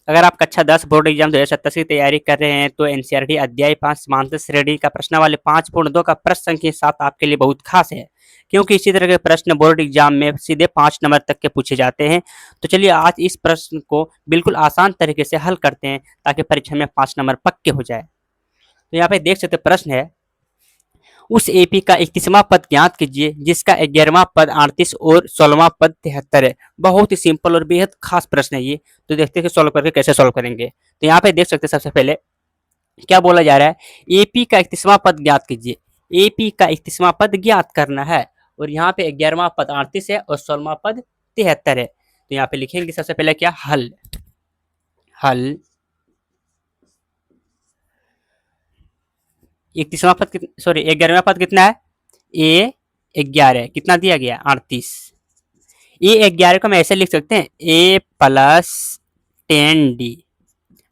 अगर आप कक्षा 10 बोर्ड एग्जाम 2027 की तैयारी कर रहे हैं तो एनसीईआरटी अध्याय 5 समांतर श्रेणी का प्रश्नावली 5.2 का प्रश्न संख्या 7 आपके लिए बहुत खास है, क्योंकि इसी तरह के प्रश्न बोर्ड एग्जाम में सीधे 5 नंबर तक के पूछे जाते हैं। तो चलिए आज इस प्रश्न को बिल्कुल आसान तरीके से हल करते हैं ताकि परीक्षा में 5 नंबर पक्के हो जाए। तो यहाँ पे देख सकते प्रश्न है, उस एपी का 31वां पद ज्ञात कीजिए जिसका 11वां पद 38 और 16वां पद 73 है। बहुत ही सिंपल और बेहद खास प्रश्न है ये। तो देखते हैं कि सॉल्व करके कैसे सॉल्व करेंगे। तो यहाँ पे देख सकते हैं सबसे पहले क्या बोला जा रहा है, एपी का 31वां पद ज्ञात कीजिए। एपी का 31वां पद ज्ञात करना है और यहाँ पे 11वां पद 38 है और 16वां पद 73 है। तो यहाँ पे लिखेंगे सबसे पहले क्या, हल। हल 31वां पद सॉरी 11वां पद कितना है, ए 11 कितना दिया गया 38। ए 11 को हम ऐसे लिख सकते हैं, ए प्लस 10d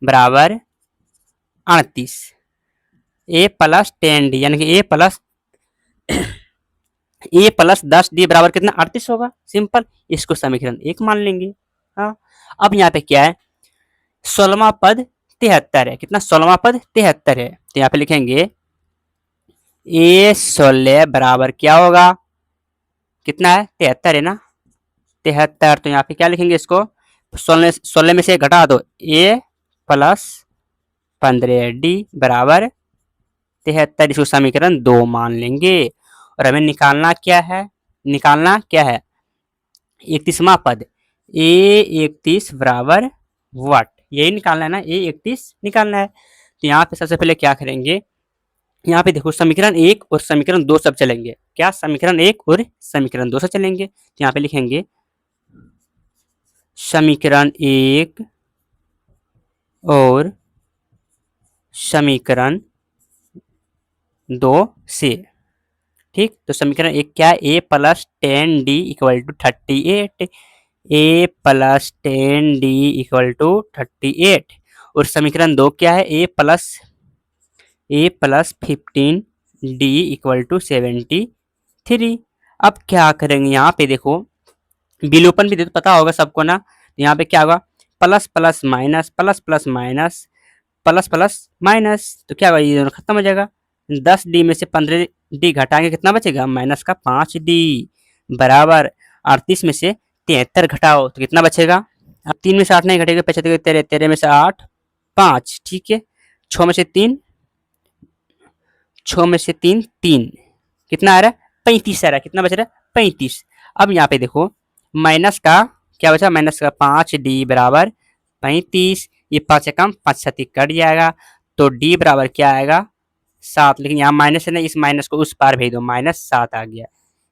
बराबर 38। ए प्लस 10d यानी कि ए प्लस 10d बराबर कितना 38 होगा। सिंपल, इसको समीकरण 1 मान लेंगे। हाँ, अब यहाँ पे क्या है, 16वां पद 73 है। कितना, 16वां पद 73 है। तो यहाँ पे लिखेंगे ए 16 बराबर क्या होगा, कितना है 73 है ना, 73। तो यहाँ पे क्या लिखेंगे, इसको 16 में से घटा दो, ए प्लस 15d बराबर 73। इसको समीकरण 2 मान लेंगे। और हमें निकालना क्या है, 31वां पद ए 31 बराबर वाट, यही निकालना है ना, ए 31 निकालना है। तो यहाँ पे सबसे पहले क्या करेंगे, यहाँ पे देखो समीकरण 1 और समीकरण 2 सब चलेंगे। क्या, समीकरण 1 और समीकरण 2 से चलेंगे। तो यहाँ पे लिखेंगे समीकरण 1 और समीकरण 2 से। ठीक, तो समीकरण 1 क्या है, A plus 10d equal to 38, A plus 10d equal to 38। और समीकरण 2 क्या है, A plus 15d equal to 73। अब क्या करेंगे, यहाँ पे देखो विलोपन भी तो पता होगा सबको ना। यहाँ पे क्या होगा, plus plus minus plus plus minus plus plus minus, तो क्या होगा, ये दोनों खत्म हो जाएगा। 10d में से 15d घटाएंगे, कितना बचेगा, माइनस का 5d बराबर 38 में से 73 घटाओ तो कितना बचेगा। अब 3 में से 8 नहीं घटेगा, 75 13 में से 8 5, ठीक है। 6 में से 3 3 कितना आ रहा है, 35 आ रहा है। कितना बच रहा है, 35। अब यहाँ पे देखो माइनस का क्या बचा, माइनस का 5d बराबर 35। ये 5 से कम 5 छत्तीस कट जाएगा, तो d बराबर क्या आएगा 7। लेकिन यहाँ माइनस है ना, इस माइनस को उस पार भेज दो, -7 आ गया।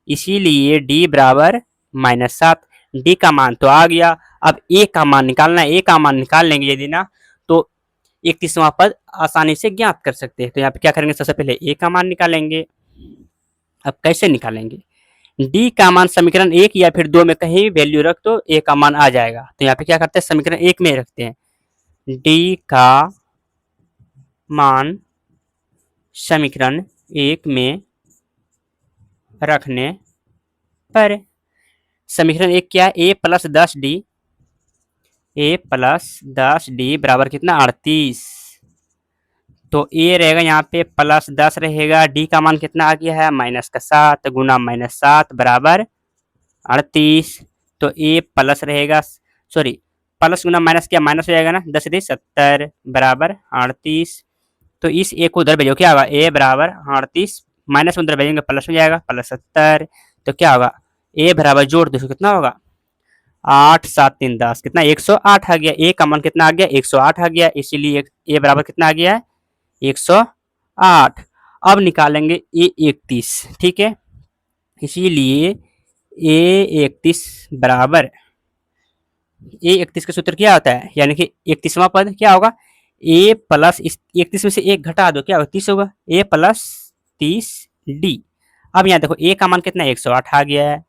इसीलिए d बराबर -7। d का मान तो आ गया। अब a का मान निकालना है। a का मान निकाल लेंगे यदि ना, तो 31वां पद आसानी से ज्ञात कर सकते हैं। तो यहाँ पे क्या करेंगे, सबसे पहले a का मान निकालेंगे। अब कैसे निकालेंगे, d का मान समीकरण 1 या फिर 2 में कहीं भी वैल्यू रख दो, a का मान आ जाएगा। तो यहाँ पे क्या करते हैं, समीकरण 1 में रखते हैं। d का मान समीकरण 1 में रखने पर समीकरण 1 क्या है, a प्लस 10d बराबर कितना 38। तो a रहेगा यहाँ पे प्लस 10 रहेगा, d का मान कितना आ गया है माइनस का 7 गुना -7 बराबर 38। तो a प्लस रहेगा, सॉरी प्लस गुना माइनस क्या, माइनस हो जाएगा ना, 10 × 70 बराबर 38। तो इस a को उधर भेजो, क्या होगा, a बराबर 38 माइनस उधर भेजेंगे प्लस हो जाएगा +70। तो क्या होगा, a बराबर जोड़ दो, कितना होगा 8 7 3 10, कितना 108 आ गया। a का मान कितना आ गया, 108 आ गया। इसीलिए a बराबर कितना आ गया है 108। अब निकालेंगे a 31, ठीक है। इसीलिए a 31 बराबर, a 31 का सूत्र क्या होता है, यानी कि 31वां पद क्या होगा, a प्लस इस 31 में से 1 घटा दो, क्या होगा 30 होगा, a प्लस 30d। अब यहाँ देखो a का मान कितना 108 आ गया है,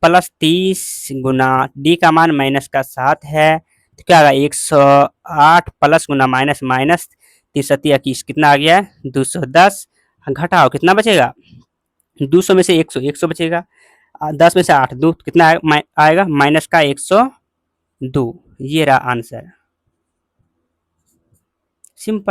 प्लस 30 गुना d का मान माइनस का 7 है। तो क्या होगा 108 प्लस गुना माइनस माइनस 3 कितना आ गया है 210। घटाओ कितना बचेगा, 200 में से 100 बचेगा। 10 में से 8 2 कितना आएगा, माइनस का 102। ये रहा आंसर। सिंपल।